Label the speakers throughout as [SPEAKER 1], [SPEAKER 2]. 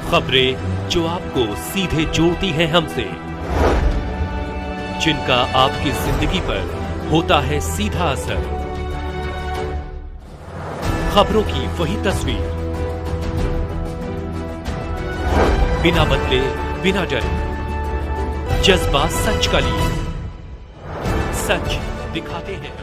[SPEAKER 1] खबरें जो आपको सीधे जोड़ती हैं हमसे, जिनका आपकी जिंदगी पर होता है सीधा असर। खबरों की वही तस्वीर, बिना बदले बिना डरे, जज्बा सच का लिए, सच दिखाते हैं।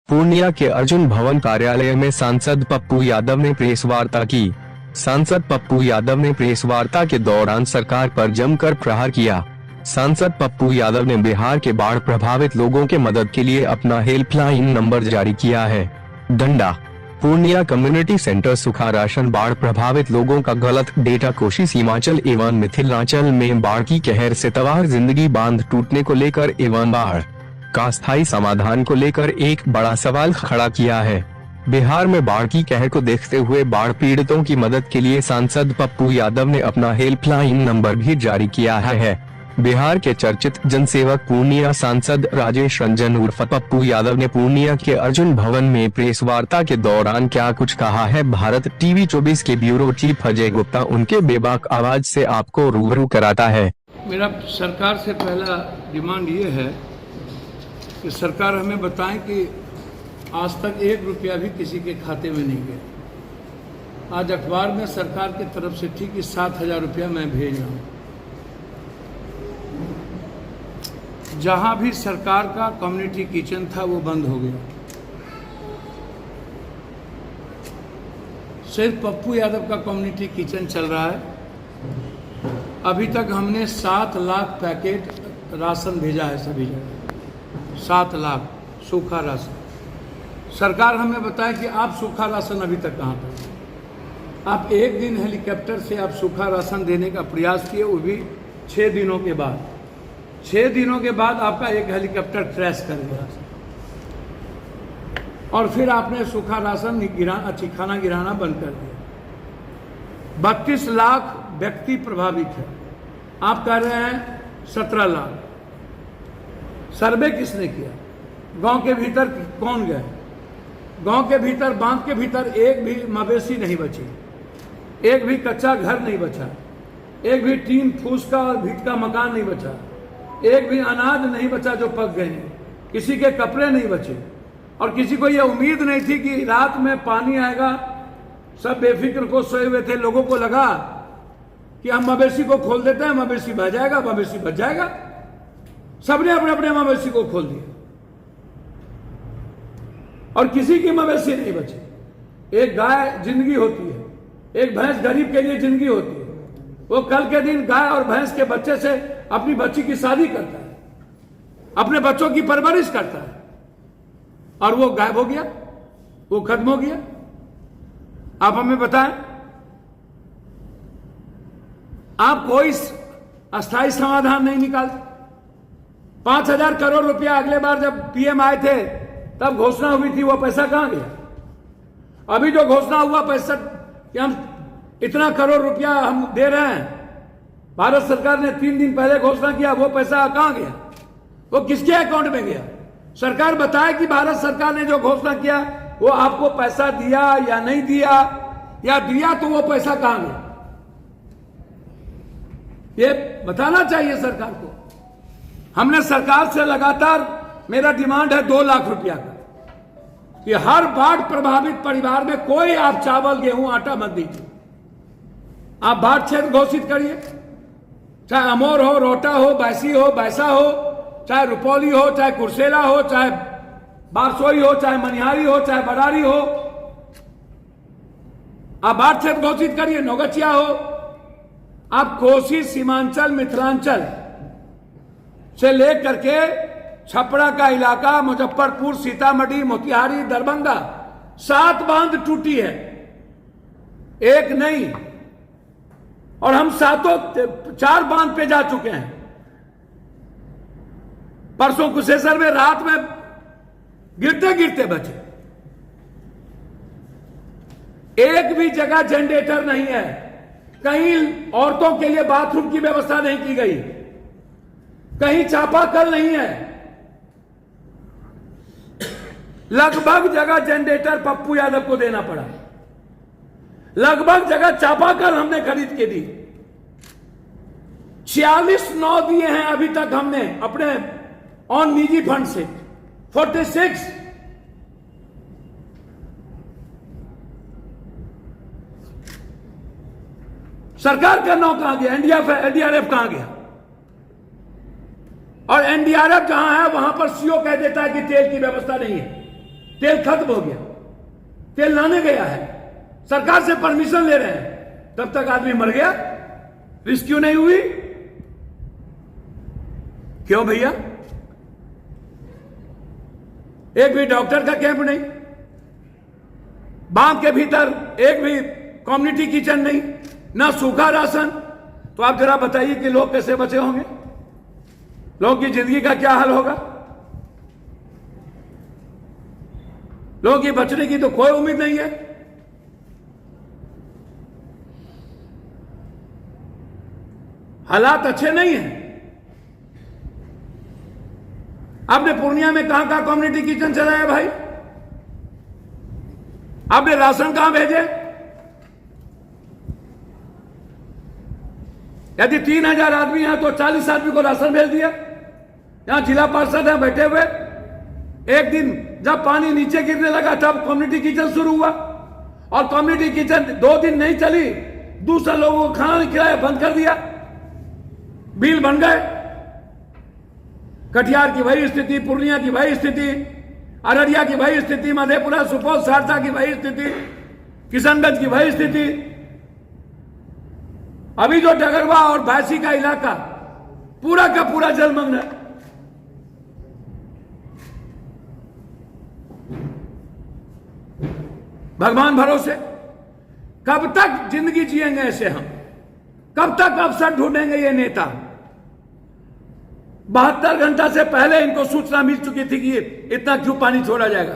[SPEAKER 2] पूर्णिया के अर्जुन भवन कार्यालय में सांसद पप्पू यादव ने प्रेस वार्ता की। सांसद पप्पू यादव ने प्रेस वार्ता के दौरान सरकार पर जमकर प्रहार किया। सांसद पप्पू यादव ने बिहार के बाढ़ प्रभावित लोगों के मदद के लिए अपना हेल्पलाइन नंबर जारी किया है। डंडा। पूर्णिया कम्युनिटी सेंटर सूखा राशन बाढ़ प्रभावित लोगों का गलत डेटा। कोशी सीमांचल एवं मिथिलांचल में बाढ़ की कहर से तबाह जिंदगी, बांध टूटने को लेकर एवं बाढ़ का स्थायी समाधान को लेकर एक बड़ा सवाल खड़ा किया है। बिहार में बाढ़ की कहर को देखते हुए बाढ़ पीड़ितों की मदद के लिए सांसद पप्पू यादव ने अपना हेल्पलाइन नंबर भी जारी किया है। बिहार के चर्चित जनसेवक पूर्णिया सांसद राजेश रंजन उर्फ पप्पू यादव ने पूर्णिया के अर्जुन भवन में प्रेस वार्ता के दौरान क्या कुछ कहा है, भारत टीवी 24 के ब्यूरो चीफ अजय गुप्ता उनके बेबाक आवाज से आपको रूबरू कराता है।
[SPEAKER 3] मेरा सरकार से पहला डिमांड ये है कि सरकार हमें बताएं कि आज तक 1 रुपया भी किसी के खाते में नहीं गया। आज अखबार में सरकार की तरफ से थी कि 7,000 रुपया मैं भेज रहा हूँ। जहाँ भी सरकार का कम्युनिटी किचन था वो बंद हो गया। सिर्फ पप्पू यादव का कम्युनिटी किचन चल रहा है। अभी तक हमने 7 लाख पैकेट राशन भेजा है सभी जगह। 7 लाख सूखा राशन। सरकार हमें बताए कि आप सूखा राशन अभी तक कहाँ पर। आप एक दिन हेलीकॉप्टर से आप सूखा राशन देने का प्रयास किए, वो भी 6 दिनों के बाद। 6 दिनों के बाद आपका एक हेलीकॉप्टर क्रैश कर गया और फिर आपने सूखा राशन खाना गिराना बंद कर दिया। 32 लाख व्यक्ति प्रभावित है। आप कह रहे हैं 17 लाख। सर्वे किसने किया? गांव के भीतर कौन गए? गांव के भीतर, बांध के भीतर एक भी मवेशी नहीं बची, एक भी कच्चा घर नहीं बचा, एक भी टीन फूस का और भीट का मकान नहीं बचा, एक भी अनाज नहीं बचा जो पक गए, किसी के कपड़े नहीं बचे। और किसी को यह उम्मीद नहीं थी कि रात में पानी आएगा। सब बेफिक्र को सोए हुए थे। लोगों को लगा कि हम मवेशी को खोल देते हैं, मवेशी बच जाएगा, मवेशी बच जाएगा। सबने अपने अपने मवेशी को खोल दिया और किसी की मवेशी नहीं बची। एक गाय जिंदगी होती है, एक भैंस गरीब के लिए जिंदगी होती है। वो कल के दिन गाय और भैंस के बच्चे से अपनी बच्ची की शादी करता है, अपने बच्चों की परवरिश करता है, और वो गायब हो गया, वो खत्म हो गया। आप हमें बताएं, आप कोई अस्थायी समाधान नहीं निकालते। 5,000 करोड़ रुपया अगले बार जब पीएम आए थे तब घोषणा हुई थी, वो पैसा कहां गया? अभी जो घोषणा हुआ पैसा कि हम इतना करोड़ रुपया हम दे रहे हैं, भारत सरकार ने 3 दिन पहले घोषणा किया, वो पैसा कहां गया? वो किसके अकाउंट में गया? सरकार बताए कि भारत सरकार ने जो घोषणा किया वो आपको पैसा दिया या नहीं दिया, या दिया तो वो पैसा कहां गया? ये बताना चाहिए सरकार को। हमने सरकार से लगातार, मेरा डिमांड है 2 लाख रुपया का, कि हर बाढ़ प्रभावित परिवार में कोई आप चावल, गेहूं, आटा मत दीजिए। आप बाढ़ क्षेत्र घोषित करिए, चाहे अमोर हो, रोहटा हो, बैसी हो, बैसा हो, चाहे रुपौली हो, चाहे कुर्सेला हो, चाहे बारसोई हो, चाहे मनिहारी हो, चाहे बरारी हो। आप बाढ़ क्षेत्र घोषित करिए। नौगछिया हो, आप कोसी सीमांचल मिथिलांचल से लेकर के छपरा का इलाका, मुजफ्फरपुर, सीतामढ़ी, मोतिहारी, दरभंगा, 7 बांध टूटी है, एक नहीं। और हम 4 बांध पे जा चुके हैं। परसों कुशेश्वर में रात में गिरते गिरते बचे। एक भी जगह जनरेटर नहीं है, कहीं औरतों के लिए बाथरूम की व्यवस्था नहीं की गई, कहीं चापाकल नहीं है। लगभग जगह जनरेटर पप्पू यादव को देना पड़ा। लगभग जगह चापाकल हमने खरीद के दी। 46 नाव दिए हैं अभी तक हमने अपने ऑन निजी फंड से। 46 सरकार का नाव कहां गया? एनडीआरएफ कहां गया? और एनडीआरएफ जहां है वहां पर सीओ कह देता है कि तेल की व्यवस्था नहीं है, तेल खत्म हो गया, तेल लाने गया है, सरकार से परमिशन ले रहे हैं, तब तक आदमी मर गया, रेस्क्यू नहीं हुई। क्यों भैया? एक भी डॉक्टर का कैंप नहीं, बांध के भीतर एक भी कम्युनिटी किचन नहीं, ना सूखा राशन। तो आप जरा बताइए कि लोग कैसे बचे होंगे? लोगों की जिंदगी का क्या हाल होगा? लोगों की बचने की तो कोई उम्मीद नहीं है। हालात अच्छे नहीं हैं। आपने पूर्णिया में कहां कहां कम्युनिटी किचन चलाया भाई? आपने राशन कहां भेजे? यदि 3000 आदमी हैं तो 40 आदमी को राशन भेज दिया। यहां जिला पार्षद है बैठे हुए। एक दिन जब पानी नीचे गिरने लगा तब कम्युनिटी किचन शुरू हुआ, और कम्युनिटी किचन 2 दिन नहीं चली, दूसरे लोगों को खाना नहीं खिलाया, बंद कर दिया, बिल बन गए। कटिहार की वही स्थिति, पूर्णिया की वही स्थिति, अररिया की वही स्थिति, मधेपुरा, सुपौल, सहरसा की वही स्थिति, किशनगंज की वही स्थिति। अभी जो डगरवा और बायसी का इलाका पूरा का पूरा जलमग्न है। भगवान भरोसे कब तक जिंदगी जिएंगे ऐसे हम? कब तक अवसर ढूंढेंगे ये नेता? 72 घंटा से पहले इनको सूचना मिल चुकी थी कि इतना क्यों पानी छोड़ा जाएगा।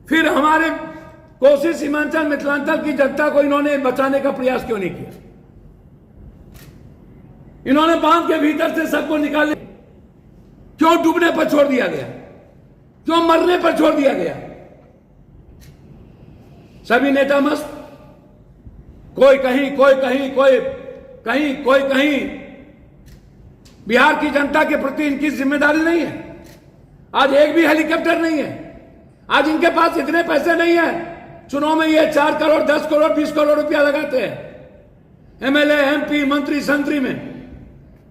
[SPEAKER 3] फिर हमारे कोसी, सीमांचल, मिथिलांचल की जनता को इन्होंने बचाने का प्रयास क्यों नहीं किया? इन्होंने बांध के भीतर से सबको निकाल दिया। क्यों डूबने पर छोड़ दिया गया? क्यों मरने पर छोड़ दिया गया? सभी नेता मस्त, कोई कहीं, कोई कहीं, कोई कहीं, कोई कहीं। बिहार की जनता के प्रति इनकी जिम्मेदारी नहीं है। आज एक भी हेलीकॉप्टर नहीं है। आज इनके पास इतने पैसे नहीं है। चुनाव में ये 4 करोड़, 10 करोड़, 20 करोड़ रुपया लगाते हैं एमएलए, एमपी, मंत्री, संतरी में,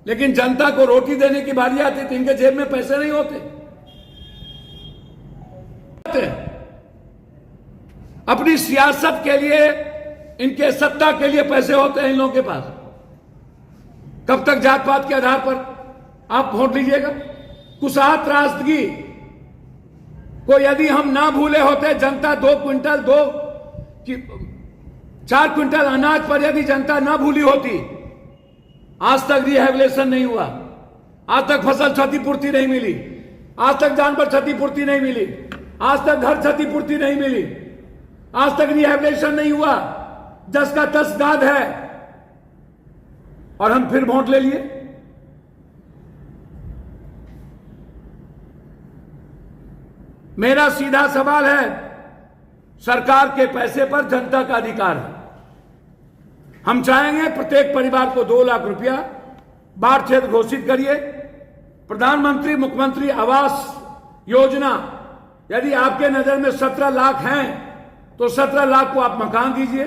[SPEAKER 3] लेकिन जनता को रोटी देने की बारी आती तो इनके जेब में पैसे नहीं होते। अपनी सियासत के लिए, इनके सत्ता के लिए पैसे होते हैं इन लोगों के पास। कब तक जात पात के आधार पर आप वोट लीजिएगा? कुशाह त्रासदगी को यदि हम ना भूले होते, जनता 2 क्विंटल 4 क्विंटल अनाज पर यदि जनता ना भूली होती, आज तक रिहेबिलिटेशन नहीं हुआ, आज तक फसल क्षतिपूर्ति नहीं मिली, आज तक जानवर क्षतिपूर्ति नहीं मिली, आज तक घर क्षतिपूर्ति नहीं मिली, आज तक रिहेबिलिटेशन नहीं हुआ। 10 का 10 गाद है और हम फिर वोट ले लिए। मेरा सीधा सवाल है, सरकार के पैसे पर जनता का अधिकार है। हम चाहेंगे प्रत्येक परिवार को 2 लाख रुपया बाढ़ क्षेत्र घोषित करिए। प्रधानमंत्री मुख्यमंत्री आवास योजना, यदि आपके नजर में 17 लाख हैं तो 17 लाख को आप मकान दीजिए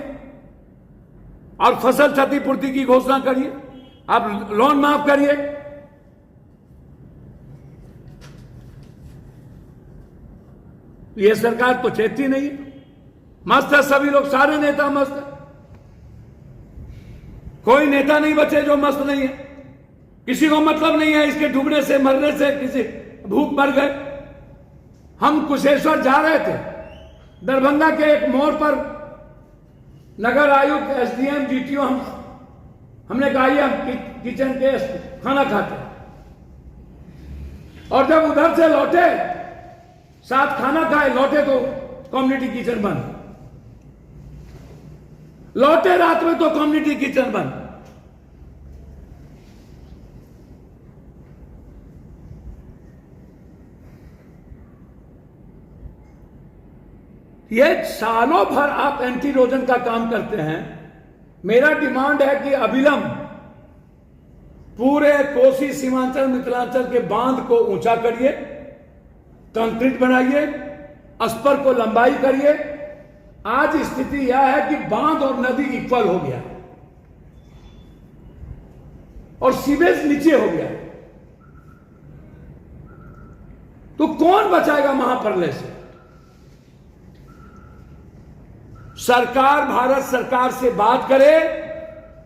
[SPEAKER 3] और फसल क्षतिपूर्ति की घोषणा करिए। आप लोन माफ करिए। ये सरकार तो चेतती नहीं। मस्त है सभी लोग, सारे नेता मस्त है। कोई नेता नहीं बचे जो मस्त नहीं है। किसी को मतलब नहीं है इसके डूबने से, मरने से, किसी भूख मर गए। हम कुशेश्वर जा रहे थे, दरभंगा के एक मोड़ पर नगर आयुक्त, एसडीएम, डीटीओ, हमने कहा ये हम किचन के खाना खाते, और जब उधर से लौटे, साथ खाना खाए, लौटे तो कम्युनिटी किचन बंद। लौटे रात में तो कम्युनिटी किचन बंद। ये सालों भर आप एंटी इरोजन का काम करते हैं। मेरा डिमांड है कि अविलंब पूरे कोसी सीमांचल मिथिलांचल के बांध को ऊंचा करिए, कंक्रीट बनाइए, अस्पर को लंबाई करिए। आज स्थिति यह है कि बांध और नदी इक्वल हो गया और सीवेज नीचे हो गया, तो कौन बचाएगा महाप्रलय से? सरकार, भारत सरकार से बात करे,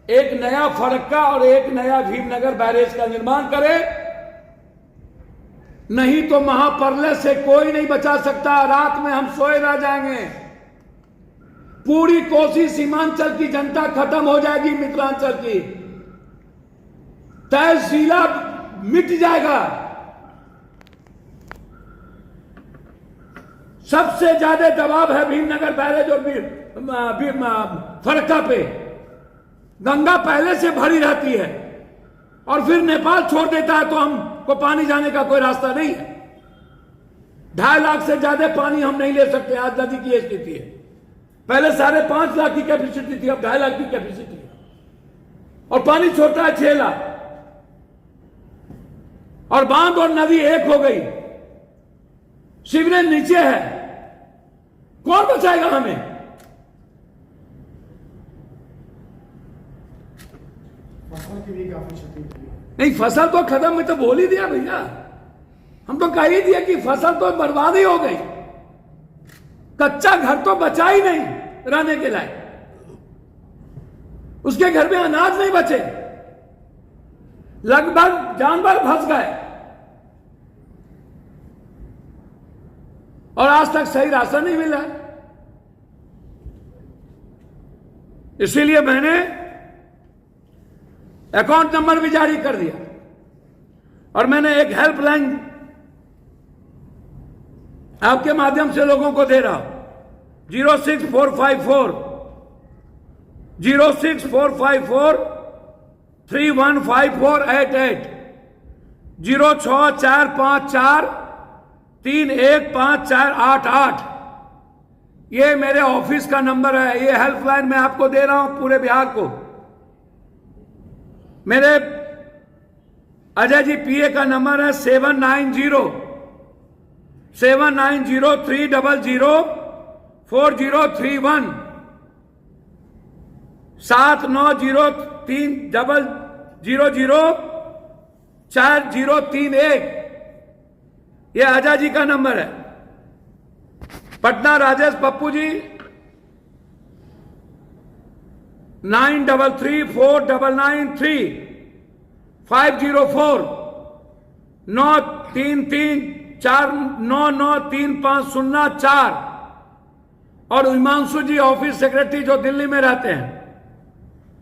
[SPEAKER 3] एक नया फरक्का और एक नया भीमनगर बैरेज का निर्माण करे, नहीं तो महाप्रलय से कोई नहीं बचा सकता। रात में हम सोए रह जाएंगे, पूरी कोसी सीमांचल की जनता खत्म हो जाएगी, मिथिलांचल की तहसीला मिट जाएगा। सबसे ज्यादा दबाव है भीमनगर बैरेज और फरक्का पे। गंगा पहले से भरी रहती है और फिर नेपाल छोड़ देता है तो हमको पानी जाने का कोई रास्ता नहीं है। 2.5 लाख से ज्यादा पानी हम नहीं ले सकते। आज नदी की स्थिति है, पहले 5.5 लाख की कैपेसिटी थी, अब 2.5 लाख की कैपेसिटी है और पानी छोड़ता है 6 लाख। और बांध और नदी एक हो गई, सीवरेज नीचे है, कौन बचाएगा हमें?
[SPEAKER 4] फसल की भी काफी क्षति हुई।
[SPEAKER 3] नहीं, फसल तो खत्म, मैं तो बोल ही दिया भैया, हम तो कह ही दिया कि फसल तो बर्बाद ही हो गई। कच्चा घर तो बचा ही नहीं रहने के लायक, उसके घर में अनाज नहीं बचे, लगभग जानवर फंस गए और आज तक सही राशन नहीं मिला। इसीलिए मैंने अकाउंट नंबर भी जारी कर दिया और मैंने एक हेल्पलाइन आपके माध्यम से लोगों को दे रहा हूं, 06454 315488 06454 315488। ये मेरे ऑफिस का नंबर है। ये हेल्पलाइन मैं आपको दे रहा हूं पूरे बिहार को। मेरे अजय जी पीए का नंबर है 7903004031 7903004031। ये अजय जी का नंबर है। पटना राजेश पप्पू जी 9334993504 93349935004। और हिमांशु जी ऑफिस सेक्रेटरी जो दिल्ली में रहते हैं,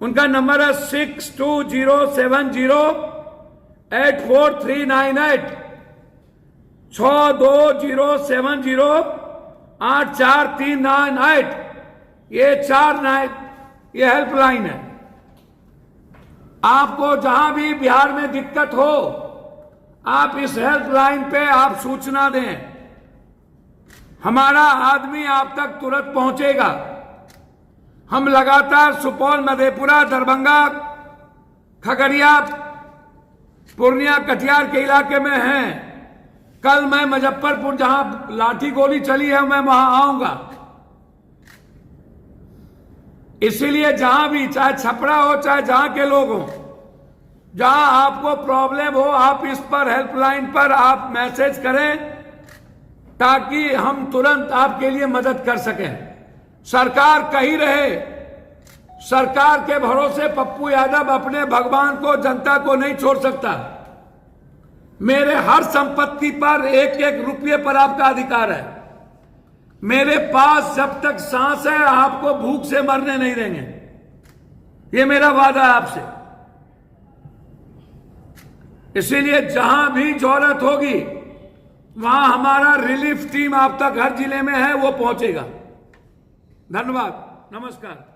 [SPEAKER 3] उनका नंबर है 6207084398 6207084398। ये हेल्पलाइन है। आपको जहां भी बिहार में दिक्कत हो, आप इस हेल्पलाइन पे आप सूचना दें, हमारा आदमी आप तक तुरंत पहुंचेगा। हम लगातार सुपौल, मधेपुरा, दरभंगा, खगड़िया, पूर्णिया, कटिहार के इलाके में हैं। कल मैं मुजफ्फरपुर, जहां लाठी गोली चली है, मैं वहां आऊंगा। इसीलिए जहां भी, चाहे छपरा हो चाहे जहां के लोग हो, जहां आपको प्रॉब्लम हो, आप इस पर हेल्पलाइन पर आप मैसेज करें ताकि हम तुरंत आपके लिए मदद कर सकें। सरकार कही रहे, सरकार के भरोसे पप्पू यादव अपने भगवान को, जनता को नहीं छोड़ सकता। मेरे हर संपत्ति पर 1-1 रुपये पर आपका अधिकार है। मेरे पास जब तक सांस है आपको भूख से मरने नहीं देंगे, ये मेरा वादा है आपसे। इसीलिए जहां भी जरूरत होगी वहां हमारा रिलीफ टीम आप तक हर जिले में है, वो पहुंचेगा। धन्यवाद, नमस्कार।